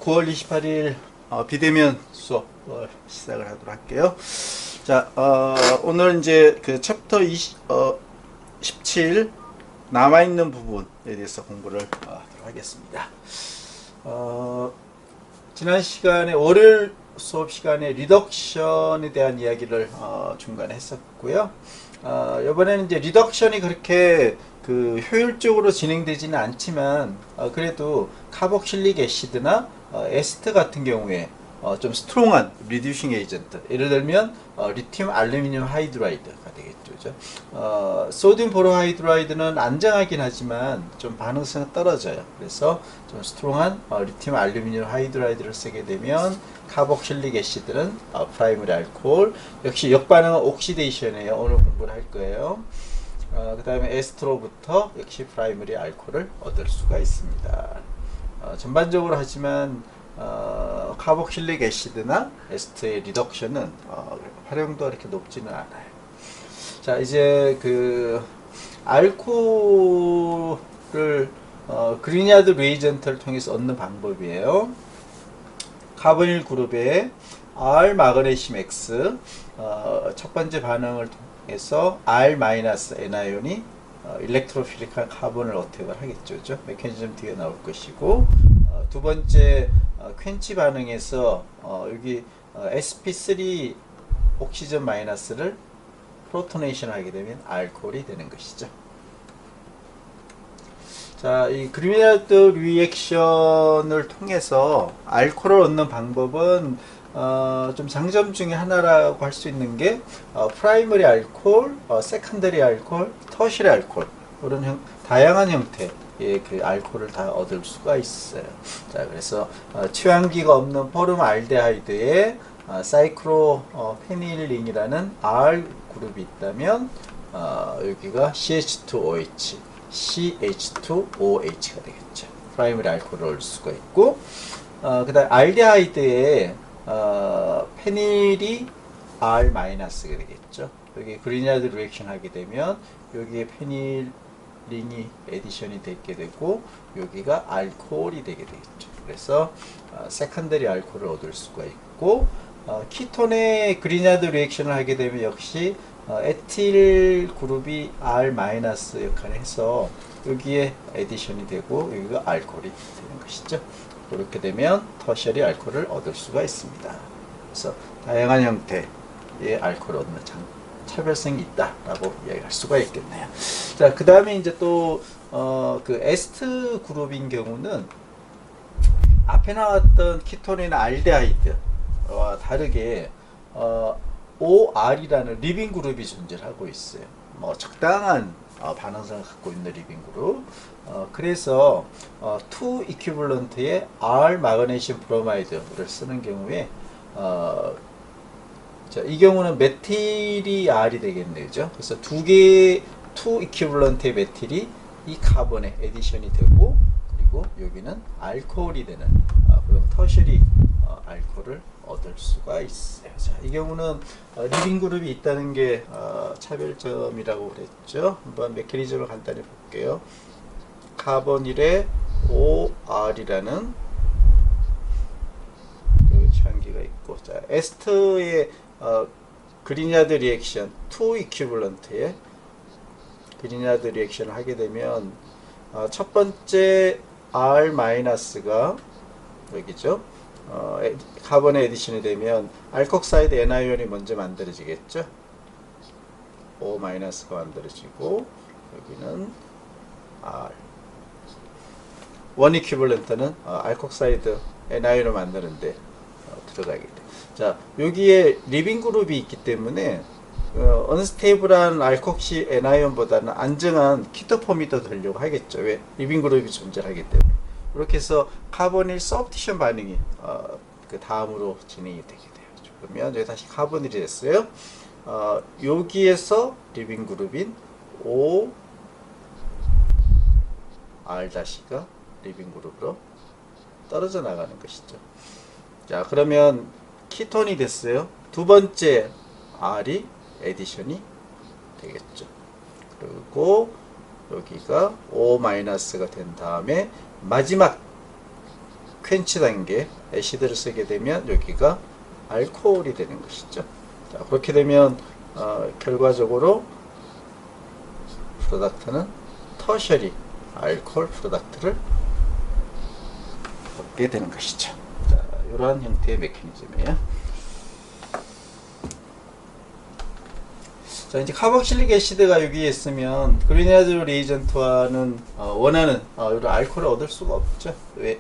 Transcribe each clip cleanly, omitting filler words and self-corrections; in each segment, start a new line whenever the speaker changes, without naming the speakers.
9월 28일 비대면 수업을 시작을 하도록 할게요. 자, 오늘 이제 그 챕터 17 남아있는 부분에 대해서 공부를 하도록 하겠습니다. 지난 시간에 월요일 수업 시간에 리덕션에 대한 이야기를 중간에 했었고요. 이번에는 이제 리덕션이 그렇게 그 효율적으로 진행되지는 않지만 그래도 카복실릭 애시드나 에스트 같은 경우에 좀 스트롱한 리듀싱 에이전트, 예를 들면 리튬 알루미늄 하이드라이드가 되겠죠. 그죠? 소디움 보로하이드라이드는 안정하긴 하지만 좀 반응성은 떨어져요. 그래서 좀 스트롱한 리튬 알루미늄 하이드라이드를 쓰게 되면 카복실릭 애시드는 프라이머리 알코올, 역시 역반응은 옥시데이션이에요. 오늘 공부를 할 거예요. 그 다음에 에스트로부터 역시 프라이머리 알코올을 얻을 수가 있습니다. 전반적으로 하지만 카복실릭 애시드나 에스트의 리덕션은 활용도가 이렇게 높지는 않아요. 자, 이제 그 알코올을 그리냐드 리에이전트를 통해서 얻는 방법이에요. 카보닐 그룹에 R 마그네슘 X, 첫 번째 반응을 통해서 R 마이너스 N아이온이 일렉트로필릭한 카본을 어택을 하겠죠. 그죠? 메커니즘 뒤에 나올 것이고, 두 번째 퀸치 반응에서 여기 sp3 옥시전 마이너스를 프로토네이션 하게 되면 알코올이 되는 것이죠. 자, 이 그리냐드 리액션을 통해서 알코올을 얻는 방법은 좀 장점 중에 하나라고 할 수 있는 게 프라이머리 알코올, 세컨더리 알코올, 터시리 알코올, 이런 다양한 형태의 그 알코올을 다 얻을 수가 있어요. 자, 그래서 취환기가 없는 포름알데하이드에 사이클로페닐린이라는 R 그룹이 있다면 여기가 CH2OH, CH2OH가 되겠죠. 프라이머리 알코올을 얻을 수가 있고, 그 다음 알데하이드에 페닐이 R-가 되겠죠. 여기 그리냐드 리액션 하게 되면 여기에 페닐린이 에디션이 되게 되고 여기가 알코올이 되게 되겠죠. 그래서 세컨더리 알코올을 얻을 수가 있고, 키톤의 그리냐드 리액션을 하게 되면 역시 에틸 그룹이 R- 역할을 해서 여기에 에디션이 되고 여기가 알코올이 되는 것이죠. 그렇게 되면 터셔리 알코올을 얻을 수가 있습니다. 그래서 다양한 형태의 알코올을 얻는 차별성이 있다라고 이야기할 수가 있겠네요. 자, 그 다음에 이제 또 그 에스트 그룹인 경우는 앞에 나왔던 키톤이나 알데하이드와 다르게 OR이라는 리빙 그룹이 존재하고 있어요. 뭐 적당한 반응성을 갖고 있는 리빙 그룹. 그래서 2 이퀴블런트의 R 마그네슘 브로마이드를 쓰는 경우에 자, 이 경우는 메틸이 R이 되겠네요. 그죠? 그래서 두 개의 2 이퀴블런트의 메틸이 이 카본에 에디션이 되고, 그리고 여기는 알코올이 되는 그런 터셔리 알코올을 얻을 수가 있어요. 자, 이 경우는 리빙 그룹이 있다는 게 차별점이라고 그랬죠. 한번 메커니즘을 간단히 볼게요. 카보닐에 OR이라는 그 취환기가 있고, 자, 에스트의 그리냐드 리액션 2 이퀴블런트의 그리냐드 리액션을 하게 되면 첫 번째 R-가 여기죠. 카본에 에디션이 되면 알콕사이드 N아이온이 먼저 만들어지겠죠. O-가 만들어지고 여기는 R. 원 이퀴블런트는 알콕사이드 N아이온을 만드는데 들어가게 돼. 자, 여기에 리빙 그룹이 있기 때문에 언스테이블한 알콕시 N아이온보다는 안정한 키토폼이 더 되려고 하겠죠. 왜? 리빙 그룹이 존재하기 때문에. 이렇게 해서 카보닐 서브티션 반응이 그 다음으로 진행이 되게 돼요. 그러면 여기 다시 카보닐이 됐어요. 여기에서 리빙 그룹인 O R-가 리빙 그룹으로 떨어져 나가는 것이죠. 자, 그러면 키톤이 됐어요. 두 번째 R이 에디션이 되겠죠. 그리고 여기가 O-가 된 다음에 마지막 퀸치 단계 애시드를 쓰게 되면 여기가 알코올이 되는 것이죠. 자, 그렇게 되면 결과적으로 프로덕트는 터셔리 알코올 프로덕트를 얻게 되는 것이죠. 자, 이러한 형태의 메커니즘이에요. 자, 이제 카복실릭 애시드가 여기에 있으면 그리니아드 리에이전트와는 원하는 이런 알코올을 얻을 수가 없죠. 왜?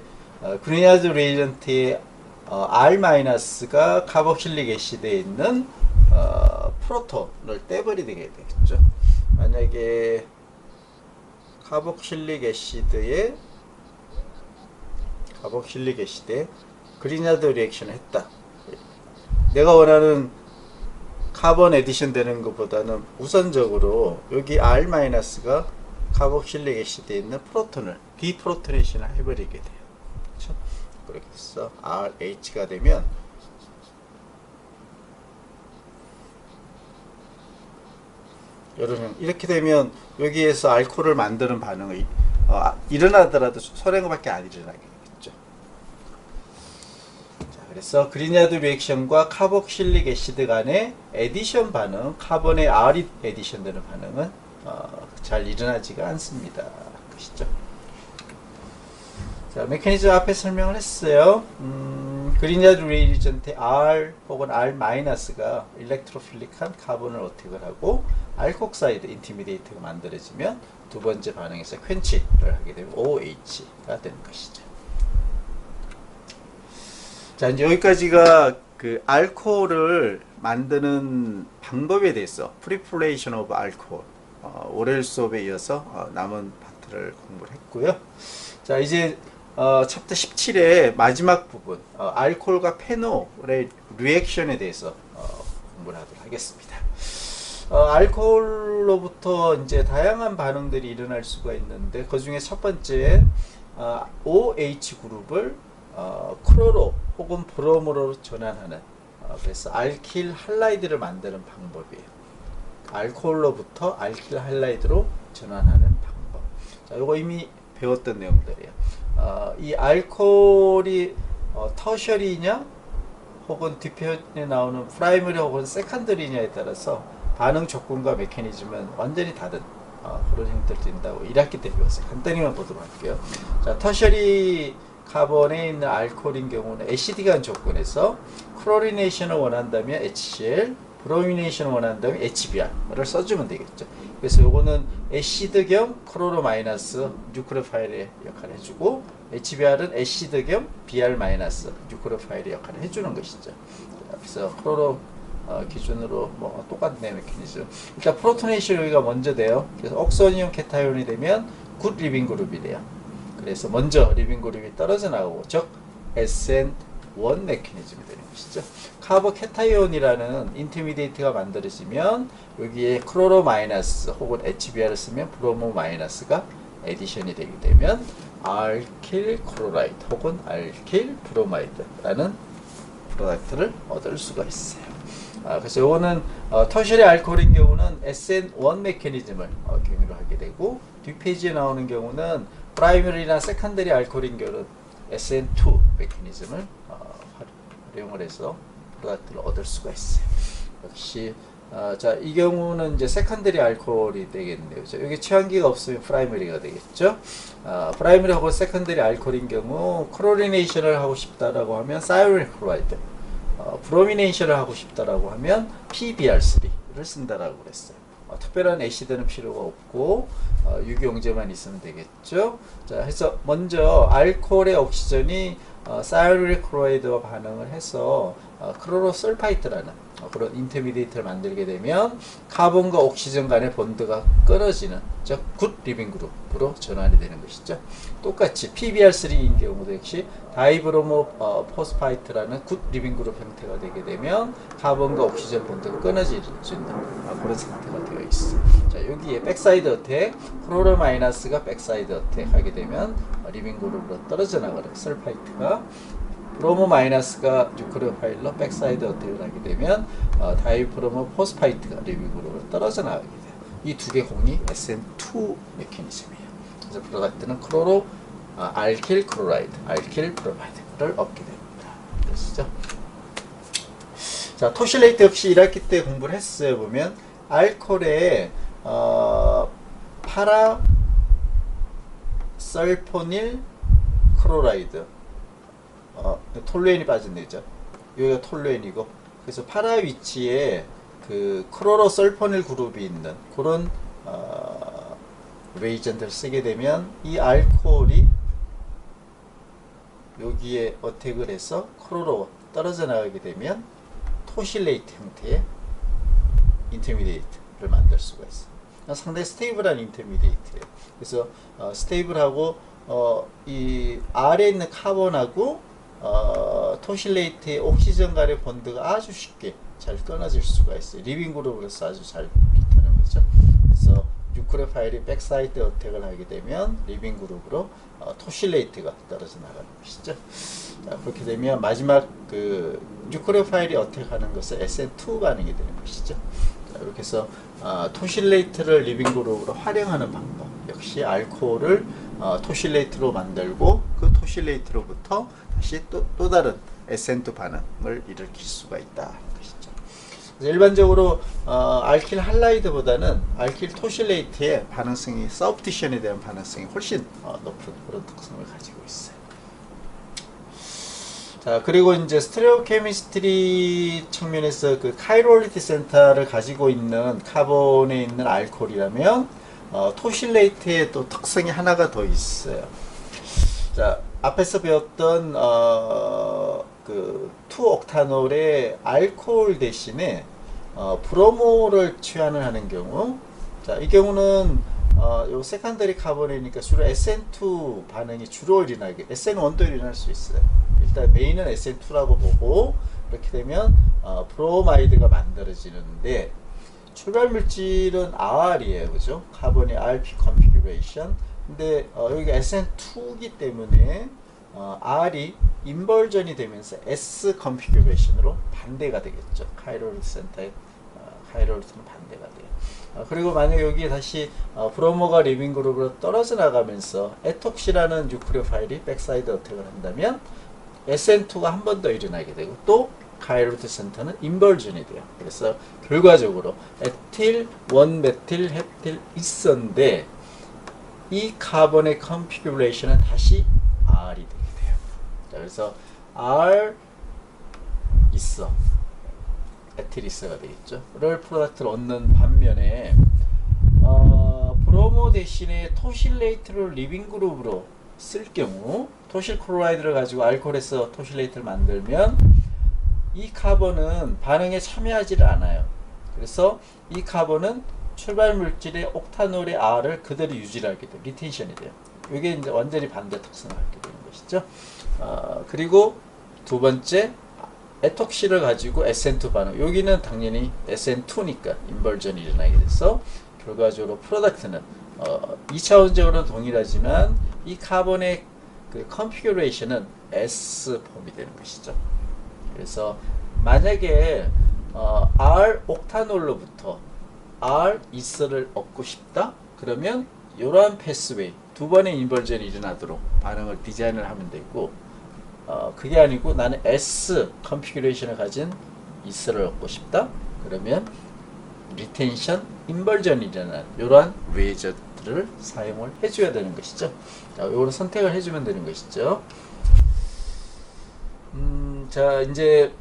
그리니아드 리에이전트의 R-가 카복실릭 애시드에 있는 프로톤을 떼버리게 되겠죠. 만약에 카복실릭 애시드에 그리니아드 리액션을 했다. 내가 원하는 카본 에디션 되는 것보다는 우선적으로 여기 R-가 카복실릭 애시드에 있는 프로톤을 디프로토네이션 해버리게 돼요. 그렇죠? 그렇게 해서 RH가 되면 여러분 이렇게 되면 여기에서 알코올을 만드는 반응이 일어나더라도 소량은 밖에 안 일어나게 되겠죠. 자, 그래서 그리니아드 리액션과 카복실릭 애시드 간의 에디션 반응, 카본의 R이 에디션 되는 반응은 잘 일어나지가 않습니다. 그렇죠? 자, 메커니즘 앞에 설명을 했어요. 그리니아드 리에이전트 R 혹은 R-가 일렉트로필릭한 카본을 어택을 하고 알콕사이드 인티미데이트가 만들어지면 두 번째 반응에서 퀸치를 하게 되면 OH가 되는 것이죠. 자, 이제 여기까지가 그 알코올을 만드는 방법에 대해서 프리퍼레이션 오브 알코올 오렐 수업에 이어서 남은 파트를 공부를 했고요. 자, 이제 챕터 17의 마지막 부분 알코올과 페놀의 리액션에 대해서 공부를 하도록 하겠습니다. 알코올로부터 이제 다양한 반응들이 일어날 수가 있는데 그 중에 첫 번째 OH 그룹을 크로로 혹은 브롬으로 전환하는 그래서 알킬 할라이드를 만드는 방법이에요. 알코올로부터 알킬 할라이드로 전환하는 방법. 자, 이거 이미 배웠던 내용들이에요. 이 알코올이 터셔리냐 혹은 뒤편에 나오는 프라이머리 혹은 세컨더리냐에 따라서 반응 조건과 메커니즘은 완전히 다른 그런 형태를 띈다고 1학기 때 배웠어요. 간단히만 보도록 할게요. 자, 터셔리 카본에 있는 알코올인 경우는 애시디간 조건에서 클로리네이션을 원한다면 HCl, 브로미네이션을 원한다면 HBr을 써주면 되겠죠. 그래서 요거는 애시드 겸 클로로 마이너스 뉴크레오파일의 역할을 해주고 HBr은 애시드 겸 Br 마이너스 뉴크레오파일의 역할을 해주는 것이죠. 그래서 클로로 기준으로 뭐 똑같네 메커니즘. 일단 프로토네이션 여기가 먼저 돼요. 그래서 옥소니움 케타이온이 되면 굿 리빙 그룹이 돼요. 그래서 먼저 리빙 그룹이 떨어져 나오고 즉 SN1 메커니즘이 되는 것이죠. 카보 케타이온이라는 인터미디에이트가 만들어지면 여기에 클로로 마이너스 혹은 HBr을 쓰면 브로모 마이너스가 에디션이 되게 되면 알킬 클로라이드 혹은 알킬 브로마이드라는 프로덕트를 얻을 수가 있어요. 그래서 요거는 터셔리 알코올인 경우는 SN1 메커니즘을 경유를 하게 되고 뒷페이지에 나오는 경우는 프라이머리나 세컨더리 알코올인 경우는 SN2 메커니즘을 활용을 해서 프로덕트를 얻을 수가 있어요. 역시 자, 이 경우는 이제 세컨더리 알코올이 되겠네요. 여기 취한기가 없으면 프라이머리가 되겠죠. 프라이머리하고 세컨더리 알코올인 경우 클로리네이션을 하고 싶다라고 하면 사이오닐 클로라이드, 브로미네이션을 하고 싶다라고 하면 PBr3를 쓴다라고 그랬어요. 특별한 애시드는 필요가 없고 유기용제만 있으면 되겠죠. 자, 해서 먼저 알코올의 옥시전이 사이오닐 클로라이드와 반응을 해서 클로로설파이트라는 그런 인터미디에이트를 만들게 되면 카본과 옥시전 간의 본드가 끊어지는 즉 굿 리빙 그룹으로 전환이 되는 것이죠. 똑같이 PBr3인 경우도 역시 다이브로모 포스파이트라는 굿 리빙 그룹 형태가 되게 되면 카본과 옥시전 본드가 끊어질 수 있는 그런 상태가 되어 있어. 자, 여기에 백사이드 어택, 클로로 마이너스가 백사이드 어택 하게 되면 리빙 그룹으로 떨어져 나가는 설파이트가 브로모 마이너스가 뉴크레오파일로 백사이드 어택을 하게 되면 다이브로모 포스파이트가 리빙 그룹으로 떨어져 나가게 돼요. 이 두 개 공이 SN2 메커니즘이에요. 그래서 프로덕트는 클로로 알킬 클로라이드, 알킬 브로마이드를 얻게 됩니다. 그러시죠? 자, 토실레이트 역시 1학기 때 공부를 했어요. 보면 알코올에 파라 설포닐 클로라이드, 톨루엔이 빠졌네죠. 여기가 톨루엔이고, 그래서 파라 위치에 그 크로로 설포닐 그룹이 있는 그런 레이전트를 쓰게 되면 이 알코올이 여기에 어택을 해서 크로로 떨어져 나가게 되면 토실레이트 형태의 인터미디에이트를 만들 수가 있어요. 상당히 스테이블한 인터미디에이트예요. 그래서 스테이블하고 이 R에 있는 카본하고 토실레이트의 옥시전 간의 본드가 아주 쉽게 잘 끊어질 수가 있어요. 리빙 그룹으로서 아주 잘 비타는 거죠. 그래서 뉴크레파일이 백사이드 어택을 하게 되면 리빙 그룹으로 토실레이트가 떨어져 나가는 것이죠. 자, 그렇게 되면 마지막 그 뉴크레파일이 어택하는 것은 SN2 반응이 되는 것이죠. 자, 이렇게 해서 토실레이트를 리빙 그룹으로 활용하는 방법 역시 알코올을 토실레이트로 만들고 그 토실레이트로부터 다시 또 다른 SN2 반응을 일으킬 수가 있다. 일반적으로 알킬 할라이드보다는 알킬 토실레이트의 반응성이 서브티션에 대한 반응성이 훨씬 높은 그런 특성을 가지고 있어요. 자, 그리고 이제 스테레오 케미스트리 측면에서 그 카이로리티 센터를 가지고 있는 카본에 있는 알코올이라면 토실레이트의 또 특성이 하나가 더 있어요. 자, 앞에서 배웠던 그 2옥타놀의 알코올 대신에 브로모를 취한을 하는 경우, 자, 이 경우는 요 세컨더리 카본이니까 주로 SN2 반응이 주로 일어나게, SN1도 일어날 수 있어요. 일단 메인은 SN2라고 보고 그렇게 되면 브로마이드가 만들어지는데 출발 물질은 R이에요, 그죠? 카본의 RP 컨피규레이션. 근데 여기가 SN2이기 때문에 R이 인버전이 되면서 S 컨피규레이션으로 반대가 되겠죠. 카이로리티 센터의 카이로리티는 반대가 돼요. 그리고 만약 여기에 다시 브로모가 리빙 그룹으로 떨어져 나가면서 에톡시라는 뉴크레오파일이 백사이드 어택을 한다면 SN2가 한 번 더 일어나게 되고 또 카이로리티 센터는 인버전이 돼요. 그래서 결과적으로 에틸, 원메틸, 헵틸 있었는데 이 카본의 컨피규레이션은 다시 R이 되게 돼요. 자, 그래서 R 있어, 에틸이스가 되겠죠. 를 프로덕트를 얻는 반면에 브로모 대신에 토실레이트를 리빙 그룹으로 쓸 경우 토실 클로라이드를 가지고 알코올에서 토실레이트를 만들면 이 카본은 반응에 참여하지를 않아요. 그래서 이 카본은 출발 물질의 옥타놀의 R을 그대로 유지를 하게 돼요. 리텐션이 돼요. 이게 이제 완전히 반대 특성을 갖게 되는 것이죠. 그리고 두 번째 에톡시를 가지고 SN2 반응. 여기는 당연히 SN2니까 인버전이 일어나게 돼서 결과적으로 프로덕트는 2차원적으로 동일하지만 이 카본의 그 컨피규레이션은 S 폼이 되는 것이죠. 그래서 만약에 R 옥타놀로부터 R 이스를 얻고 싶다? 그러면 이러한 패스웨이 두 번의 인버전이 일어나도록 반응을 디자인을 하면 되고 그게 아니고 나는 S 컨피규레이션을 가진 이스를 얻고 싶다? 그러면 리텐션, 인버전이 일어나는 이러한 레이저들을 사용을 해줘야 되는 것이죠. 자, 요거를 선택을 해주면 되는 것이죠. 자, 이제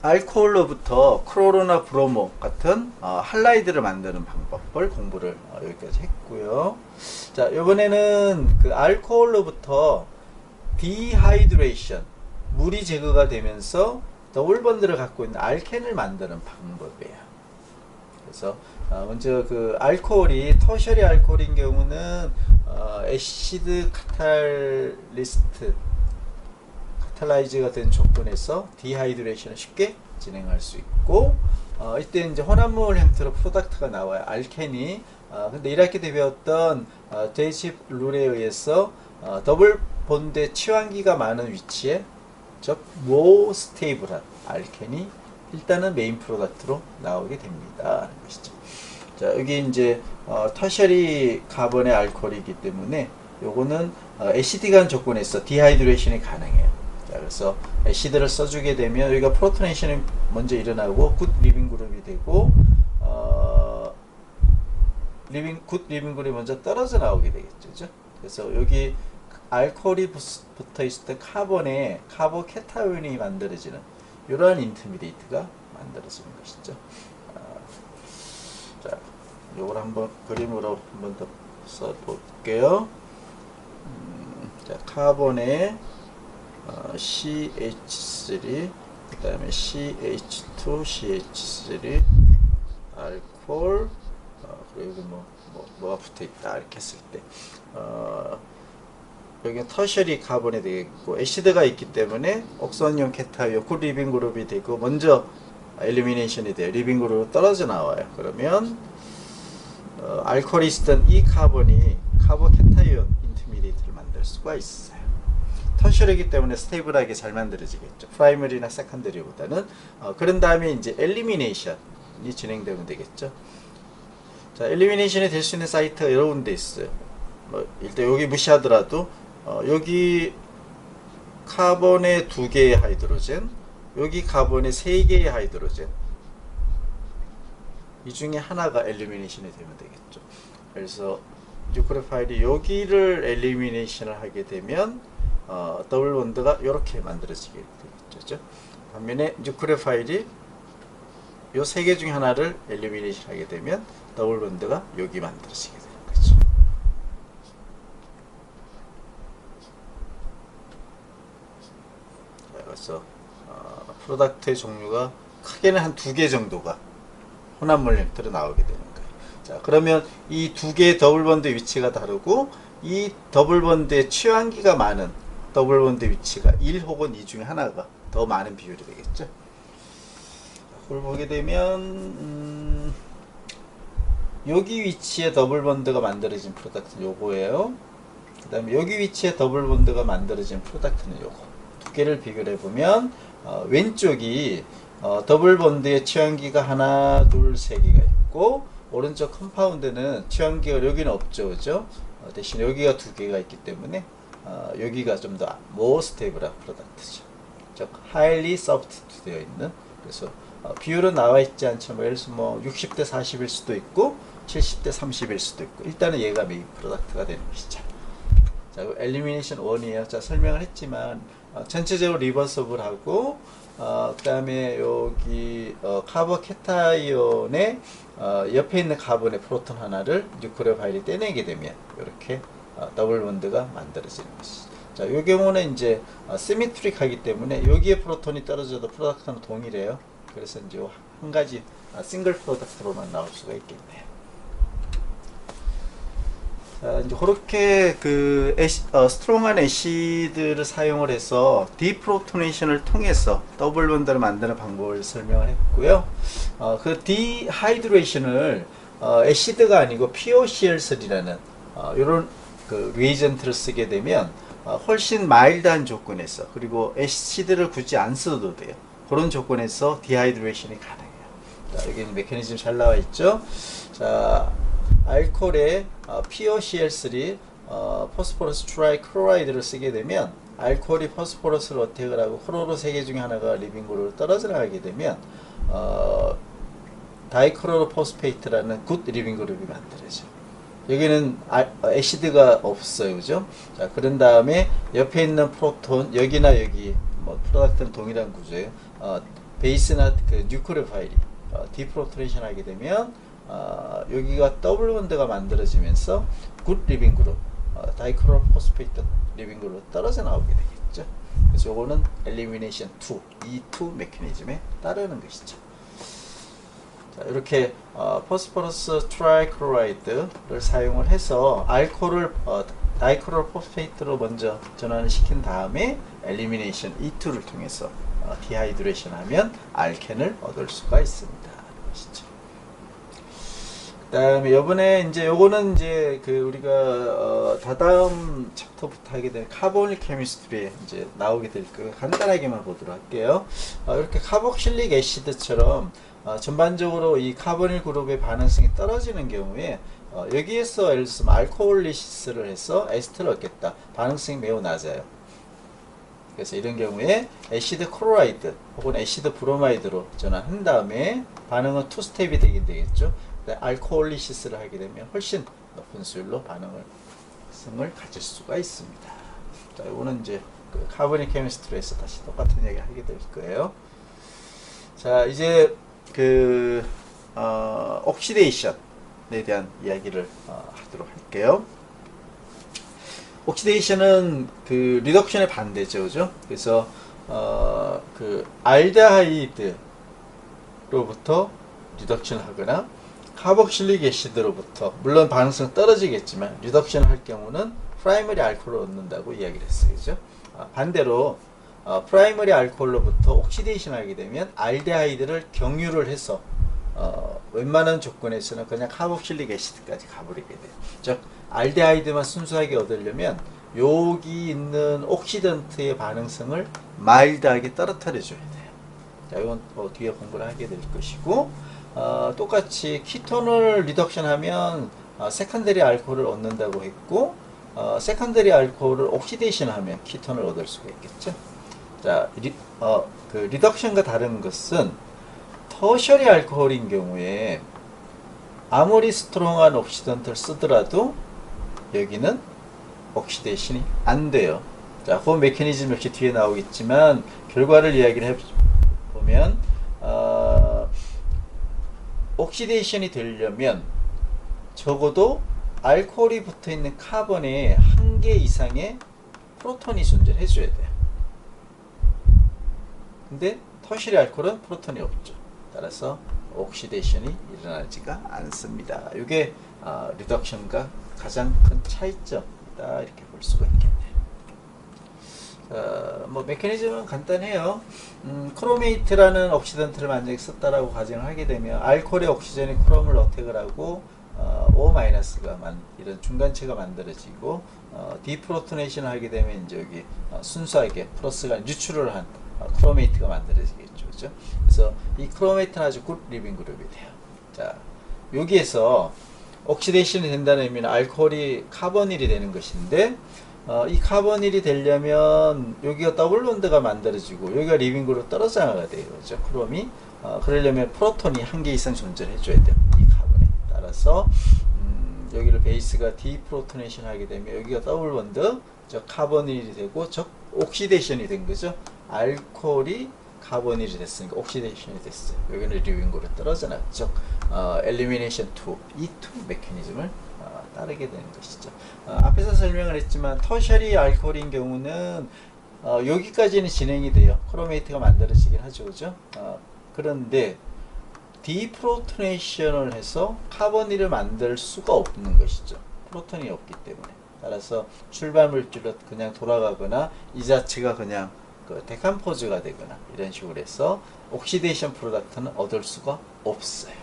알코올로부터 크로로나 브로모 같은 할라이드를 만드는 방법을 공부를 여기까지 했고요. 자, 이번에는 그 알코올로부터 디하이드레이션, 물이 제거가 되면서 더블 번드를 갖고 있는 알켄을 만드는 방법이에요. 그래서 먼저 그 알코올이 터셔리 알코올인 경우는 애시드 카탈리스트 카탈라이즈가 된 조건에서 디하이드레이션을 쉽게 진행할 수 있고 이때 이제 혼합물 형태로 프로덕트가 나와요. 알켄이 근데 1학기 때 배웠던 데이십 룰에 의해서 더블 본드의 치환기가 많은 위치에 즉 스테이블한 알켄이 일단은 메인 프로덕트로 나오게 됩니다 하는 것이죠. 자, 여기 이제 터셔리 카본의 알코올이기 때문에 요거는 애시드간 조건에서 디하이드레이션이 가능해요. 자, 그래서 애시드를 써주게 되면 여기가 프로토네이션이 먼저 일어나고 굿 리빙 그룹이 되고 굿 리빙 그룹이 먼저 떨어져 나오게 되겠죠. 그래서 여기 알코올이 붙어 있을 때 카본에 카보케타이온이 만들어지는 이러한 인터미디에이트가 만들어지는 것이죠. 자, 요걸 한번 그림으로 한번 더 써볼게요. 자, 카본에 CH3, 그 다음에 CH2, CH3, 알코올, 그리고 뭐가 붙어 있다 이렇게 했을 때, 여기는 터셔리 카본이 되겠고, 애시드가 있기 때문에 옥선용 케타이온 굿 리빙 그룹이 되고, 먼저 엘리미네이션이 돼요. 리빙 그룹으로 떨어져 나와요. 그러면 알코올이 있었던 이 카본이 카보케타이온 인터미디에이트를 만들 수가 있어요. 터셔리이기 때문에 스테이블하게 잘 만들어지겠죠. 프라이머리나 세컨더리보다는. 그런 다음에 이제 엘리미네이션이 진행되면 되겠죠. 자, 엘리미네이션이 될 수 있는 사이트가 여러 군데 있어요. 일단 여기 무시하더라도 여기 카본의 2개의 하이드로젠, 여기 카본의 3개의 하이드로젠, 이 중에 하나가 엘리미네이션이 되면 되겠죠. 그래서 뉴크레파일이 여기를 엘리미네이션을 하게 되면 더블 본드가 이렇게 만들어지게 되겠죠. 반면에 뉴크레파일이 요 3개 중에 하나를 엘리미네이션 하게 되면 더블 본드가 여기 만들어지게 되는 거죠. 자, 그래서 프로덕트의 종류가 크게는 한 2개 정도가 혼합물 형태로 나오게 되는 거예요. 자, 그러면 이 2개의 더블 본드 위치가 다르고, 이 더블 본드의 취환기가 많은 더블 본드 위치가 1 혹은 2 중에 하나가 더 많은 비율이 되겠죠. 그걸 보게 되면 여기 위치에 더블 본드가 만들어진 프로덕트는 요거예요. 그 다음에 여기 위치에 더블 본드가 만들어진 프로덕트는 요거. 2개를 비교해 보면 왼쪽이 더블 본드의 취환기가 하나, 둘, 세 개가 있고, 오른쪽 컴파운드는 취환기가 여기는 없죠, 그죠? 대신 여기가 2개가 있기 때문에 여기가 좀 더 more stable 프로덕트죠. 즉 highly substitute 되어 있는. 그래서 비율은 나와 있지 않지만, 예를 들어서 60대 40일 수도 있고 70대 30일 수도 있고, 일단은 얘가 메인 프로덕트가 되는 것이죠. 자, 엘리미네이션 1이에요. 자, 설명을 했지만 전체적으로 리버서블하고, 그 다음에 여기 카보케타이온의 옆에 있는 카본의 프로톤 하나를 뉴크레오파일이 떼내게 되면 이렇게 더블 본드가 만들어지는 것이죠. 자, 이 경우는 이제 시메트릭하기 때문에 여기에 프로톤이 떨어져도 프로덕트는 동일해요. 그래서 이제 한 가지 싱글 프로덕트로만 나올 수가 있겠네요. 자, 이제 그렇게 스트롱한 애시드를 사용을 해서 디프로토네이션을 통해서 더블 본드를 만드는 방법을 설명을 했고요. 그 디하이드레이션을 애시드가 아니고 POCl3라는 이런 리에이전트를 쓰게 되면 훨씬 마일드한 조건에서, 그리고 애시드를 굳이 안 써도 돼요. 그런 조건에서 디하이드레이션이 가능해요. 자, 여기 메커니즘 잘 나와 있죠. 자, 알코올에 POCl3 포스포러스 트라이클로라이드를 쓰게 되면, 알코올이 포스포러스를 어택을 하고 클로로 3개 중에 하나가 리빙 그룹으로 떨어져 나가게 되면 다이클로로 포스페이트라는 굿 리빙 그룹이 만들어져요. 여기는 애시드가 없어요, 그죠? 자, 그런 다음에 옆에 있는 프로톤, 여기나 여기 프로덕트는 동일한 구조예요. 베이스나 뉴크레오파일이 디프로토네이션 하게 되면 여기가 더블 본드가 만들어지면서 굿 리빙 그룹, 다이크로로 포스페이트 리빙 그룹 떨어져 나오게 되겠죠. 그래서 요거는 엘리미네이션 2, E2 메커니즘에 따르는 것이죠. 자, 이렇게 포스포러스 트라이클로라이드를 사용을 해서 알코올을 다이크로로 포스페이트로 먼저 전환을 시킨 다음에 엘리미네이션 E2를 통해서 디하이드레이션 하면 알켄을 얻을 수가 있습니다. 그 다음에 요번에 이제 요거는 이제 우리가 다다음 챕터부터 하게 될 카보닐 케미스트리에 이제 나오게 될 거 간단하게만 보도록 할게요. 이렇게 카복실릭 애시드처럼 전반적으로 이 카보닐 그룹의 반응성이 떨어지는 경우에 여기에서 예를 들어서 알코올리시스를 해서 에스테를 얻겠다. 반응성이 매우 낮아요. 그래서 이런 경우에 애시드 클로라이드 혹은 애시드 브로마이드로 전환한 다음에 반응은 투 스텝이 되긴 되겠죠. 알코올리시스를 하게 되면 훨씬 높은 수율로 반응을 가질 수가 있습니다. 자, 이거는 이제 그 카보닉 케미스트리에서 다시 똑같은 이야기 하게 될 거예요. 자, 이제 그 옥시데이션에 대한 이야기를 하도록 할게요. 옥시데이션은 그 리덕션의 반대죠, 그죠? 그래서 그 알데하이드로부터 리덕션을 하거나 카복실릭 애시드로부터 물론 반응성 떨어지겠지만 리덕션을 할 경우는 프라이머리 알코올을 얻는다고 이야기를 했어요, 그죠? 반대로 프라이머리 알코올로부터 옥시데이션 하게 되면 알데하이드를 경유를 해서 웬만한 조건에서는 그냥 카복실릭 애시드까지 가버리게 돼요. 즉 알데하이드만 순수하게 얻으려면 여기 있는 옥시던트의 반응성을 마일드하게 떨어뜨려 줘야 돼요. 자, 이건 뒤에 공부를 하게 될 것이고, 똑같이 키톤을 리덕션 하면 세컨더리 알코올을 얻는다고 했고, 세컨더리 알코올을 옥시데이션 하면 키톤을 얻을 수가 있겠죠. 자, 그 리덕션과 다른 것은 터셔리 알코올인 경우에 아무리 스트롱한 옥시던트를 쓰더라도 여기는 옥시데이션이 안 돼요. 자, 그 메커니즘 역시 뒤에 나오겠지만 결과를 이야기를 해보면 옥시데이션이 되려면 적어도 알코올이 붙어있는 카본에 한 개 이상의 프로톤이 존재를 해줘야 돼요. 근데 터셔리 알코올은 프로톤이 없죠. 따라서 옥시데이션이 일어나지가 않습니다. 이게 리덕션과 가장 큰 차이점이다, 이렇게 볼 수가 있겠네요. 뭐 메커니즘은 간단해요. 크로메이트라는 옥시던트를 만약에 썼다라고 가정을 하게 되면 알코올의 옥시전이 크롬을 어택을 하고 O-가 이런 중간체가 만들어지고 디프로토네이션을 하게 되면 이제 여기 순수하게 플러스가 뉴트럴을 한 크로메이트가 만들어지겠죠, 그렇죠? 그래서 이 크로메이트는 아주 굿 리빙 그룹이 돼요. 자, 여기에서 옥시데이션이 된다는 의미는 알코올이 카보닐이 되는 것인데, 이 카보닐이 되려면 여기가 더블 본드가 만들어지고 여기가 리빙 그룹 떨어져 나가야 돼요, 그렇죠? 크롬이. 그러려면 프로톤이 한 개 이상 존재를 해줘야 돼요, 이 카본에. 따라서 여기를 베이스가 디프로토네이션 하게 되면 여기가 더블 본드, 즉 카보닐이 되고 즉 옥시데이션이 된 거죠. 알코올이 카보닐이 됐으니까 옥시데이션이 됐어요. 여기는 리빙으로 떨어져 나갔죠. 엘리미네이션 2, E2 메커니즘을 따르게 되는 것이죠. 앞에서 설명을 했지만 터셔리 알코올인 경우는 여기까지는 진행이 돼요. 크로메이트가 만들어지긴 하죠, 그죠? 그런데 디프로토네이션을 해서 카보닐을 만들 수가 없는 것이죠. 프로톤이 없기 때문에. 따라서 출발 물질로 그냥 돌아가거나 이 자체가 그냥 그 데컴포즈가 되거나 이런 식으로 해서 옥시데이션 프로덕트는 얻을 수가 없어요.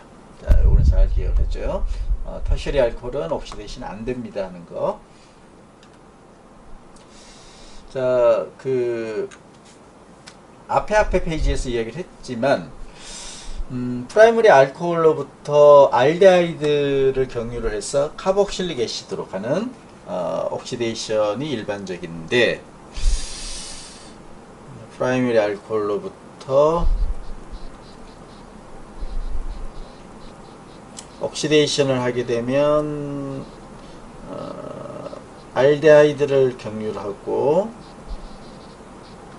자, 이거는 잘 기억을 해줘요. 터셔리 알코올은 옥시데이션 안 됩니다 하는 거. 자, 그 앞에 페이지에서 이야기를 했지만 프라이머리 알코올로부터 알데하이드를 경유를 해서 카복실릭 애시드로 가는 옥시데이션이 일반적인데, 프라이머리 알코올로부터 옥시데이션을 하게 되면 알데하이드를 경유를 하고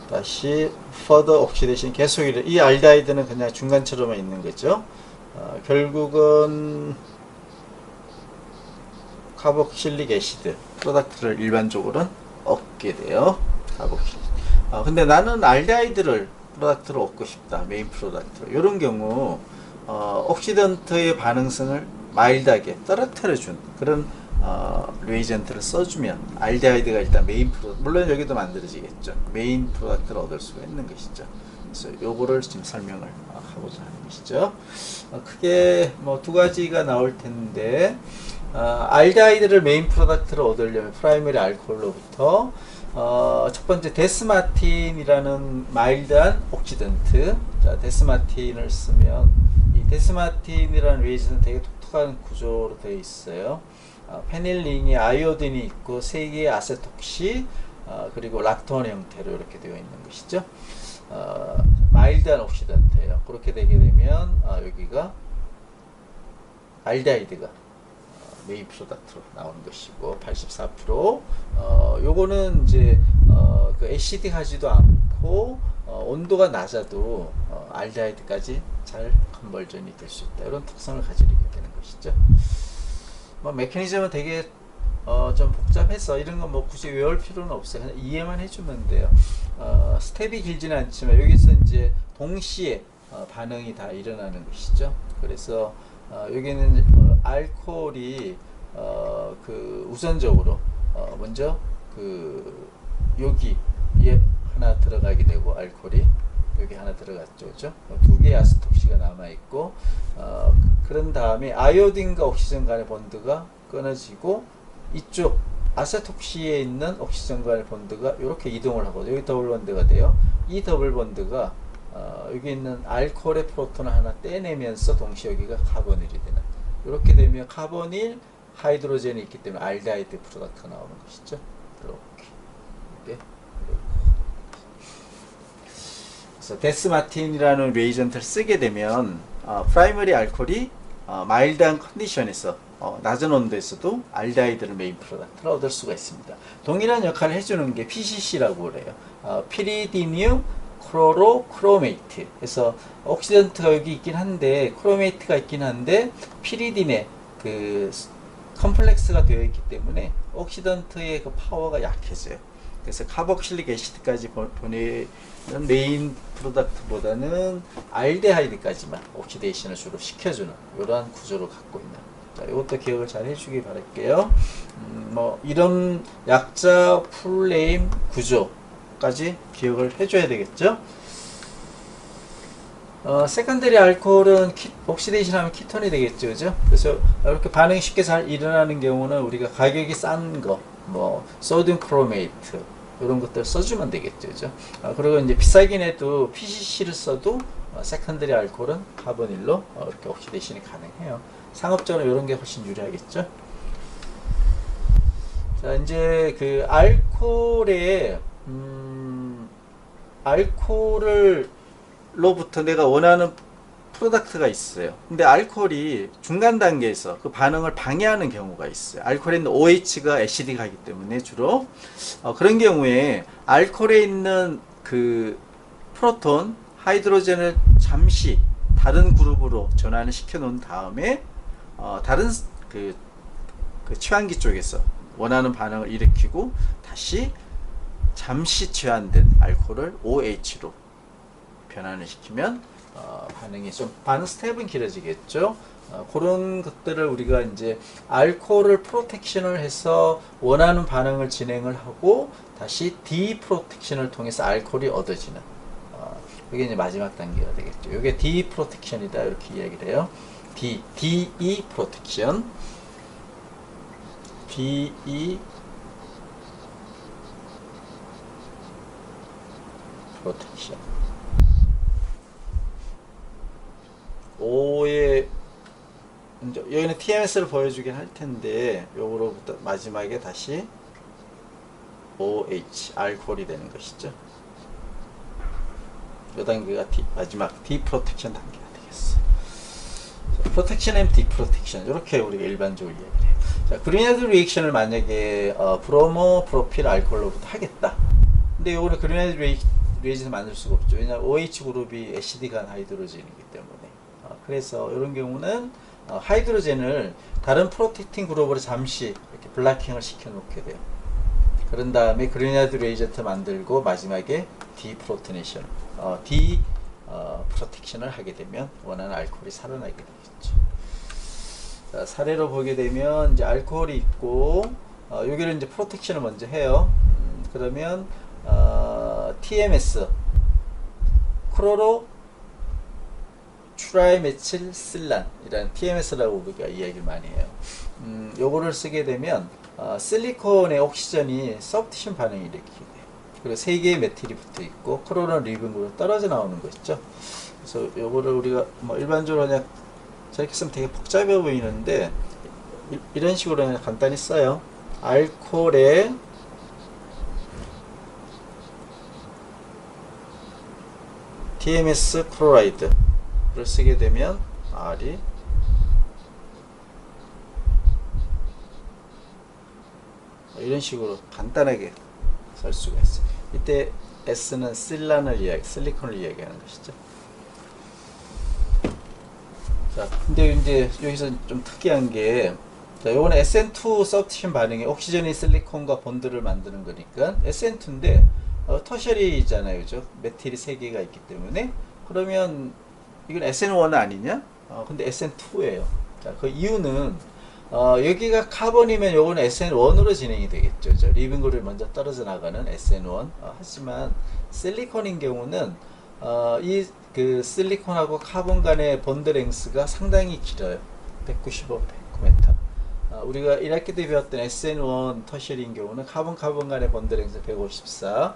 다시 further oxidation 계속 이 알데하이드는 그냥 중간처럼만 있는 거죠. 결국은 카복실릭 애시드 프로덕트를 일반적으로는 얻게 돼요. 카복실릭. 근데 나는 알데하이드를 프로덕트로 얻고 싶다, 메인 프로덕트로. 이런 경우 옥시던트의 반응성을 마일드하게 떨어뜨려준 그런 리에이전트를 써주면 알데하이드가 일단 메인 프로덕트, 물론 여기도 만들어지겠죠. 메인 프로덕트를 얻을 수가 있는 것이죠. 그래서 요거를 지금 설명을 하고자 하는 것이죠. 크게 뭐 두 가지가 나올 텐데, 알데하이드를 메인 프로덕트를 얻으려면 프라이머리 알코올로부터 첫 번째 데스마틴이라는 마일드한 옥시던트. 자, 데스마틴을 쓰면 이 데스마틴이라는 리에이전트는 되게 톡식한 구조로 되어 있어요. 페닐링에 아이오딘이 있고 3개의 아세톡시, 그리고 락톤 형태로 이렇게 되어 있는 것이죠. 마일드한 옥시던트예요. 그렇게 되게 되면 여기가 알데하이드가 메인 프로덕트로 나오는 것이고 84%. 요거는 이제 그 애시드하지도 않고 온도가 낮아도 알데하이드까지 잘 컨버전이 될 수 있다. 이런 특성을 가지게 되는 것이죠. 뭐 메커니즘은 되게 좀 복잡해서 이런 거 뭐 굳이 외울 필요는 없어요. 그냥 이해만 해주면 돼요. 스텝이 길지는 않지만 여기서 이제 동시에 반응이 다 일어나는 것이죠. 그래서 여기는 알코올이 그 우선적으로 먼저 그 여기에 하나 들어가게 되고 알코올이 여기 하나 들어갔죠, 그죠? 2개의 아세톡시가 남아 있고 그런 다음에 아이오딘과 옥시전 간의 본드가 끊어지고 이쪽 아세톡시에 있는 옥시전 간의 본드가 이렇게 이동을 하고 여기 더블 본드가 돼요. 이 더블 본드가 여기 있는 알코올의 프로톤을 하나 떼내면서 동시에 여기가 카보닐이 되는, 이렇게 되면 카보닐 하이드로젠이 있기 때문에 알데하이드 프로덕트가 나오는 것이죠. 이렇게. 그래서 데스마틴이라는 레이전트를 쓰게 되면 프라이머리 알코올이 마일드한 컨디션에서 낮은 온도에서도 알데하이드를 메인 프로덕트를 얻을 수가 있습니다. 동일한 역할을 해주는 게 PCC라고 그래요. 피리디뮴 크로메이트. 그래서 옥시던트가 여기 있긴 한데 크로메이트가 있긴 한데 피리딘의 그 컴플렉스가 되어 있기 때문에 옥시던트의 그 파워가 약해져요. 그래서 카복실릭 애시드까지 보내는 메인 프로덕트보다는 알데하이드까지만 옥시데이션을 주로 시켜주는 이러한 구조를 갖고 있는. 자, 이것도 기억을 잘 해주기 바랄게요. 뭐 이런 약자 풀네임 구조까지 기억을 해줘야 되겠죠. 세컨더리 알코올은 옥시데이션 하면 키톤이 되겠죠, 그죠? 그래서 이렇게 반응이 쉽게 잘 일어나는 경우는 우리가 가격이 싼 거, 뭐 소디움 크로메이트 이런 것들 써주면 되겠죠, 그죠? 그리고 이제 비싸긴 해도 PCC를 써도 세컨더리 알코올은 카보닐로 이렇게 옥시데이션이 가능해요. 상업적으로 이런 게 훨씬 유리하겠죠. 자, 이제 그 알코올을 로부터 내가 원하는 프로덕트가 있어요. 근데 알코올이 중간 단계에서 그 반응을 방해하는 경우가 있어요. 알코올에 있는 OH가 애시드가 하기 때문에 주로 그런 경우에 알코올에 있는 그 프로톤, 하이드로젠을 잠시 다른 그룹으로 전환을 시켜 놓은 다음에 다른 그 취환기 쪽에서 원하는 반응을 일으키고 다시 잠시 취한된 알코올을 OH로 변환을 시키면 반응이 좀 반응 스텝은 길어지겠죠. 그런 것들을 우리가 이제 알코올을 프로텍션을 해서 원하는 반응을 진행을 하고 다시 디프로텍션을 통해서 알코올이 얻어지는 이게 이제 마지막 단계가 되겠죠. 이게 디프로텍션이다 이렇게 이야기를 해요. DE 프로텍션, DE 프로텍션. 5의 여기는 TMS를 보여주긴 할 텐데 요거로부터 마지막에 다시 OH 알코올이 되는 것이죠. 이 단계가 마지막 디프로텍션 단계가 되겠어요. 프로텍션 앤 디프로텍션 이렇게 우리가 일반적으로 이야기를 해요. 자, 그린헤드 리액션을 만약에 브로모 프로필 알코올로부터 하겠다. 근데 요거는 그린헤드 리액션을 만들 수가 없죠. 왜냐하면 OH 그룹이 애시드간 하이드로젠이기 때문에. 그래서 이런 경우는 하이드로젠을 다른 프로텍팅 그룹으로 잠시 이렇게 블락킹을 시켜 놓게 돼요. 그런 다음에 그린헤드 리에이전트 만들고 마지막에 디프로토네이션, 프로텍션을 하게 되면 원하는 알코올이 살아나게 되겠죠. 자, 사례로 보게 되면 이제 알코올이 있고 여기를 이제 프로텍션을 먼저 해요. 그러면 TMS 크로로 트라이메틸실란이라는 TMS라고 우리가 이야기를 많이 해요. 요거를 쓰게 되면 실리콘의 옥시전이 서브티션 반응을 일으키게 돼요. 그리고 3개의 메틸이 붙어 있고 크로는 리빙으로 떨어져 나오는 거 있죠. 그래서 요거를 우리가 뭐 일반적으로 그냥 저렇게 쓰면 되게 복잡해 보이는데 이런 식으로 그냥 간단히 써요. 알코올에 TMS 클로라이드를 쓰게 되면 R이 이런 식으로 간단하게 쓸 수가 있어요. 이때 S는 실리콘을 이야기하는 것이죠. 자, 근데 이제 여기서 좀 특이한 게, 자, 요거는 SN2 서브스티션 반응에 옥시전이 실리콘과 본드를 만드는 거니까 SN2인데 터셔리잖아요, 그죠? 메틸이 3개가 있기 때문에. 그러면 이건 SN1 아니냐? 근데 SN2예요. 자, 그 이유는 여기가 카본이면 요거는 SN1으로 진행이 되겠죠. 그죠? 리빙 그룹이 먼저 떨어져 나가는 SN1. 하지만 실리콘인 경우는 이 그 실리콘하고 카본 간의 본드 랭스가 상당히 길어요. 195 베코메타. 우리가 1학기 때 배웠던 SN1 터셔리인 경우는 카본 간의 본드 랭스 154.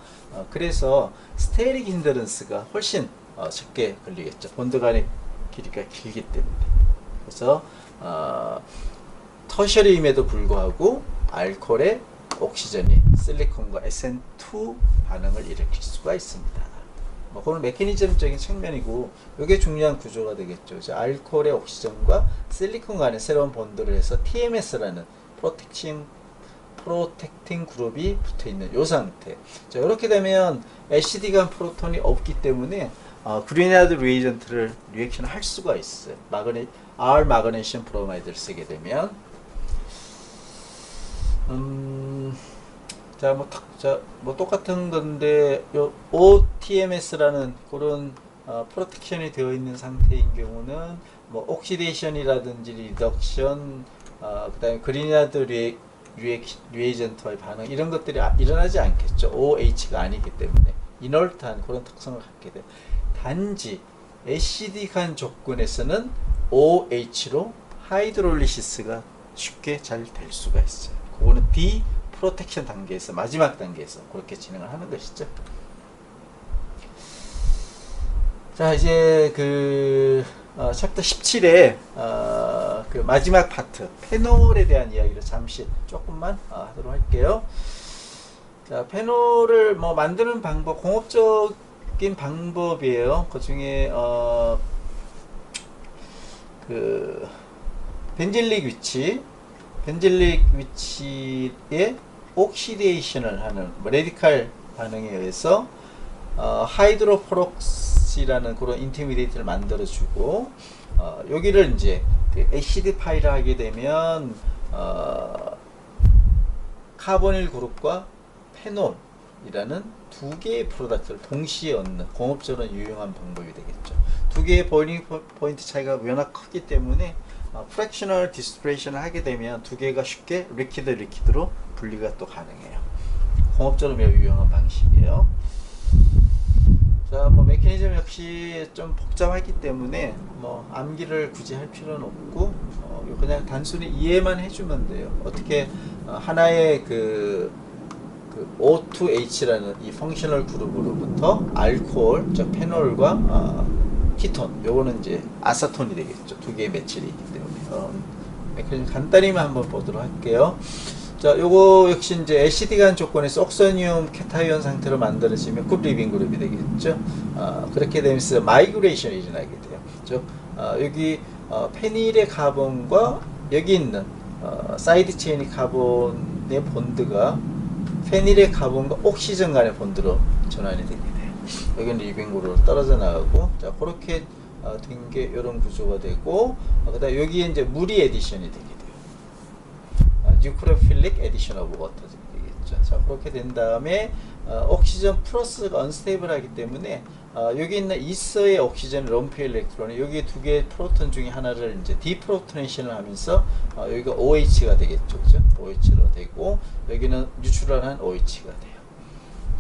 그래서 스테리க் 힌더런스가 훨씬 적게 걸리겠죠. 본드 간의 길이가 길기 때문에. 그래서 터셔리임에도 불구하고 알코올의 옥시전이 실리콘과 SN2 반응을 일으킬 수가 있습니다. 그건 메커니즘적인 측면이고, 이게 중요한 구조가 되겠죠. 그래서 알코올의 옥시전과 실리콘 간에 새로운 본드를 해서 TMS라는 프로텍팅 그룹이 붙어 있는 이 상태. 자, 이렇게 되면 LCD 간 프로톤이 없기 때문에 그리나드 리에이전트를 리액션 할 수가 있어요. R 마그네슘 브로마이드를 쓰게 되면 뭐 똑같은 건데, 요 OTMS라는 그런 프로텍션이 되어 있는 상태인 경우는 뭐 옥시데이션이라든지 리덕션, 그다음에 그리나드 리에이전트와의 반응 이런 것들이 일어나지 않겠죠. OH가 아니기 때문에 이널트한 그런 특성을 갖게 돼요. 단지 애시딕한 조건에서는 OH로 하이드롤리시스가 쉽게 잘 될 수가 있어요. 그거는 프로텍션 단계에서, 마지막 단계에서 그렇게 진행을 하는 것이죠. 자, 이제 챕터 17에 그 마지막 파트 페놀에 대한 이야기를 잠시 조금만 하도록 할게요. 자, 페놀을 뭐 만드는 방법, 공업적인 방법이에요. 그 중에 그 벤질릭 위치에 옥시데이션을 하는 레디칼 반응에 의해서 하이드로퍼록시라는 그런 인터미디에이트를 만들어주고, 여기를 이제 그 애시드 파이를 하게 되면 카보닐 그룹과 페놀이라는 두 개의 프로덕트를 동시에 얻는 공업적으로 유용한 방법이 되겠죠. 두 개의 보이링 포인트 차이가 워낙 크기 때문에 프랙셔널 디스프레이션을 하게 되면 두 개가 쉽게 리퀴드로 분리가 또 가능해요. 공업적으로 매우 유용한 방식이에요. 자, 뭐 메커니즘 역시 좀 복잡하기 때문에 뭐 암기를 굳이 할 필요는 없고 그냥 단순히 이해만 해주면 돼요. 어떻게 하나의 그 O2H라는 이 펑셔널 그룹으로부터 알코올, 즉 페놀과 키톤, 요거는 이제 아세톤이 되겠죠. 두 개의 메칠이 있기 때문에 메커니즘 간단히만 한번 보도록 할게요. 자, 요거 역시 이제 애시디간 조건에서 옥소늄 케타이온 상태로 만들어지면 굿 리빙 그룹이 되겠죠. 그렇게 되면서 마이그레이션이 일어나게 돼요. 즉 여기 페닐의 카본과 여기 있는 사이드 체인의 카본의 본드가 페닐의 카본과 옥시전 간의 본드로 전환이 되게 돼요. 여기는 리빙 그룹으로 떨어져 나가고, 자, 그렇게 된 게 이런 구조가 되고, 그다음 여기에 이제 물이 에디션이 되게 돼요. 뉴크레오필릭 에디션 오브 워터 되겠죠. 자, 그렇게 된 다음에 옥시전 플러스가 언스테이블하기 때문에 여기 있는 이서의 옥시전 럼프 일렉트론이 여기 두 개의 프로톤 중에 하나를 이제 디프로토네이션을 하면서 여기가 OH가 되겠죠. 그죠? OH로 되고, 여기는 뉴트럴한 OH가 돼요.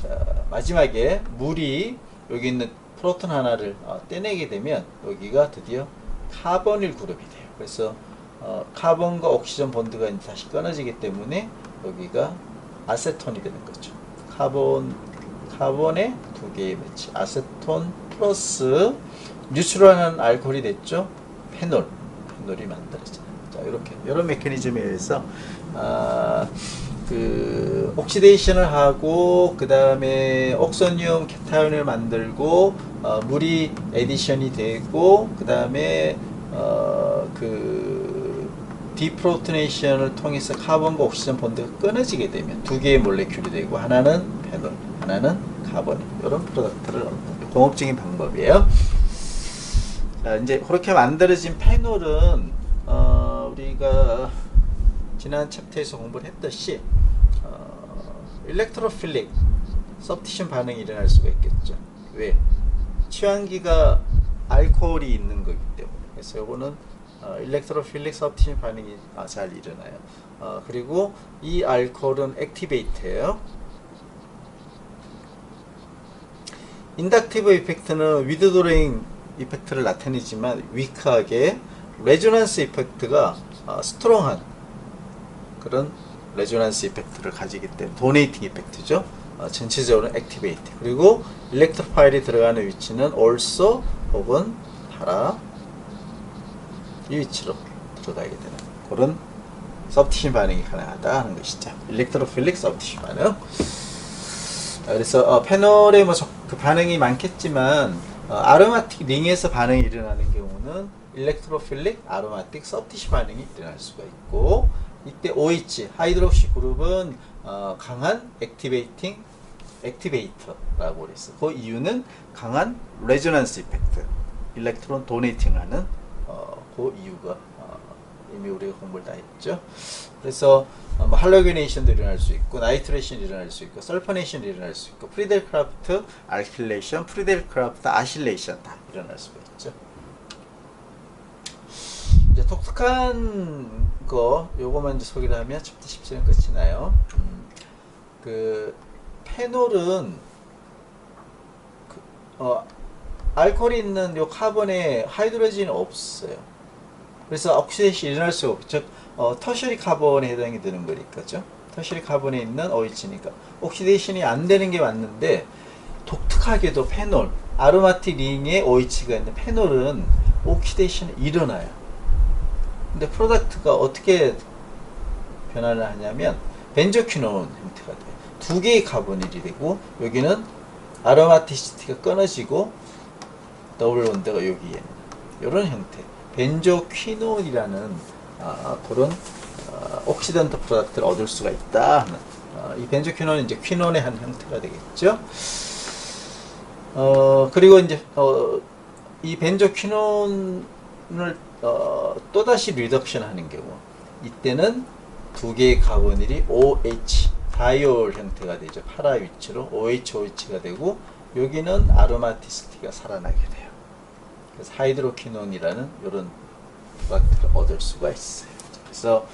자, 마지막에 물이 여기 있는 프로톤 하나를 떼내게 되면 여기가 드디어 카보닐 그룹이 돼요. 그래서 카본과 옥시전 본드가 이제 다시 끊어지기 때문에 여기가 아세톤이 되는 거죠. 카본의 두 개의 매치, 아세톤 플러스 뉴트럴한 알코올이 됐죠. 페놀 페놀이 만들어져요. 자, 이렇게 이런 메커니즘에 의해서 그 옥시데이션을 하고 그 다음에 옥소늄 케타인을 만들고 물이 에디션이 되고 그 다음에 그 디프로토네이션을 통해서 카본과 옥시전 본드가 끊어지게 되면 두 개의 몰레큘이 되고 하나는 페놀, 하나는 카본, 이런 프로덕트를 얻는 공업적인 방법이에요. 자, 이제 그렇게 만들어진 페놀은 우리가 지난 챕터에서 공부를 했듯이 일렉트로필릭 서브티션 반응이 일어날 수가 있겠죠. 왜? 취환기가 알코올이 있는 거기 때문에. 그래서 이거는 일렉트로필릭 서브티션 반응이 잘 일어나요. 그리고 이 알코올은 액티베이트예요. 인덕티브 이펙트는 위드도링 이펙트를 나타내지만 위크하게, 레조넌스 이펙트가 스트롱한 그런 레조넌스 이펙트를 가지기 때문에 도네이팅 이펙트죠. 전체적으로 액티베이트. 그리고 일렉트로파일이 들어가는 위치는 also 혹은 para 이 위치로 들어가게 되는 그런 서브티션 반응이 가능하다 하는 것이죠. 일렉트로필릭 서브티션 반응. 그래서 페놀에 뭐 그 반응이 많겠지만 아로마틱 링에서 반응이 일어나는 경우는 일렉트로필릭 아로마틱 서브티션 반응이 일어날 수가 있고, 이때 OH 하이드록시 그룹은 강한 액티베이터라고 그랬어. 그 이유는 강한 레조넌스 이펙트, 일렉트론 도네이팅을 하는 그 이유가 이미 우리가 공부를 다 했죠. 그래서 할로게네이션도 일어날 수 있고, 나이트레이션이 일어날 수 있고, 설퍼네이션이 일어날 수 있고, 프리델크라프트 알킬레이션, 프리델크라프트 아실레이션 다 일어날 수가 있죠. 이제 독특한 거 요거만 이제 소개를 하면 챕터 17은 끝이 나요. 그 페놀은 알코올이 있는 요 카본에 하이드로젠이 없어요. 그래서 옥시데이션이 일어날 수가 없죠. 즉 터셔리 카본에 해당이 되는 거니까죠. 터셔리 카본에 있는 OH니까 옥시데이션이 안 되는 게 맞는데, 독특하게도 페놀, 아로마틱 링에 OH가 있는 페놀은 옥시데이션이 일어나요. 근데 프로덕트가 어떻게 변화를 하냐면 벤조퀴논 형태가 돼요. 두 개의 카보닐이 되고, 여기는 아로마티시티가 끊어지고 더블 본드가 여기에 이런 형태, 벤조퀴논이라는 그런 옥시던트 프로덕트를 얻을 수가 있다 하는, 이 벤조퀴논은 이제 퀴논의 한 형태가 되겠죠. 그리고 이제 이 벤조퀴논을 또다시 리덕션 하는 경우, 이때는 두 개의 카보닐이 OH 다이올 형태가 되죠. 파라 위치로 OH가 되고, 여기는 아로마티시티가 살아나게 돼요. 그래서 하이드로퀴논이라는 이런 프로덕트를 얻을 수가 있어요. 그래서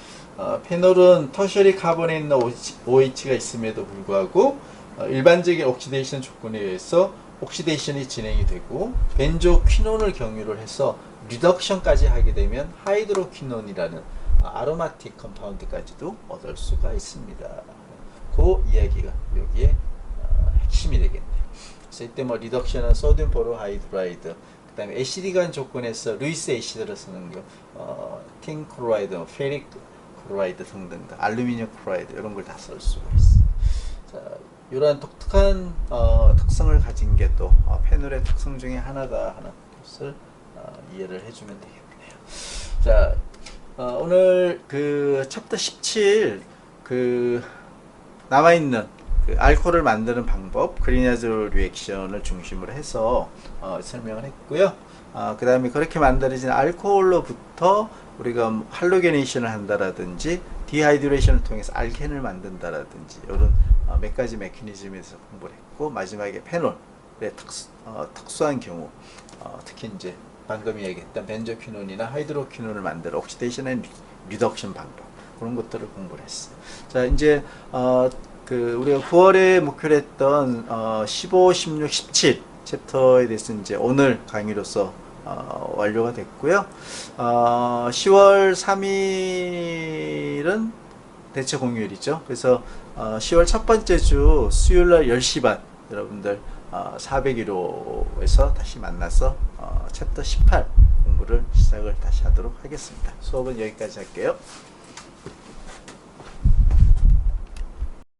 페놀은 터셔리 카본에 있는 OH가 있음에도 불구하고 일반적인 옥시데이션 조건에 의해서 옥시데이션이 진행이 되고, 벤조퀴논을 경유를 해서 리덕션까지 하게 되면 하이드로퀴논이라는 아로마틱 컴파운드까지도 얻을 수가 있습니다. 그 이야기가 여기에 핵심이 되겠네요. 그래서 이때 뭐 리덕션은 소듐 보로하이드라이드, 그 다음에 애시디간 조건에서 루이스 애시드를 쓰는 거, 틴 클로라이드, 페릭 클로라이드 등등, 알루미늄 클로라이드 이런 걸 다 쓸 수가 있어요. 자, 이러한 독특한 특성을 가진 게 또 페놀의 특성 중에 하나다 하는 것을 이해를 해주면 되겠네요. 자, 오늘 그 챕터 17 그 남아있는 그 알코올을 만드는 방법, 그리냐즈 리액션을 중심으로 해서 설명을 했고요. 그 다음에 그렇게 만들어진 알코올로부터 우리가 할로게네이션을 한다라든지 디하이드레이션을 통해서 알켄을 만든다라든지 이런 몇 가지 메커니즘에 대해서 공부를 했고, 마지막에 페놀의 특수한 경우, 특히 이제 방금 얘기했던 벤조퀴논이나 하이드로퀴논을 만들어 옥시데이션 앤 리덕션 방법, 그런 것들을 공부를 했어요. 자, 이제 그 우리가 9월에 목표로 했던 15, 16, 17 챕터에 대해서 이제 오늘 강의로서 완료가 됐고요. 10월 3일은 대체 공휴일이죠. 그래서 10월 첫 번째 주 수요일날 10시 반 여러분들 401호에서 다시 만나서 챕터 18 공부를 시작을 다시 하도록 하겠습니다. 수업은 여기까지 할게요.